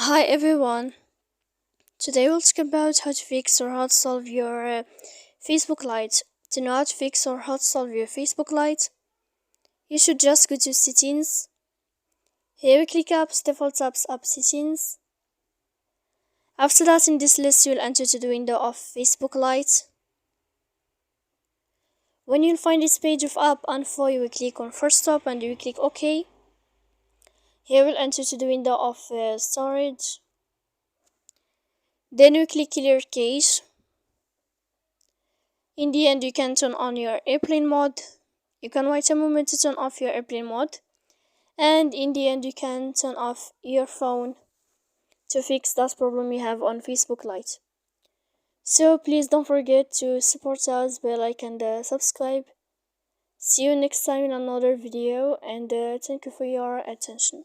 Hi everyone. Today we'll talk about how to fix or how to solve your Facebook Lite. To know how to fix or how to solve your Facebook Lite, you should just go to settings. Here click apps, default apps, app settings. After that, in this list you'll enter to the window of Facebook Lite. When you'll find this page of app info, you will click on first stop and you will click OK. Here we'll enter to the window of storage. Then you click clear cache. In the end, you can turn on your airplane mode. You can wait a moment to turn off your airplane mode. And in the end, you can turn off your phone to fix that problem you have on Facebook Lite. So please don't forget to support us by like and subscribe. See you next time in another video, and thank you for your attention.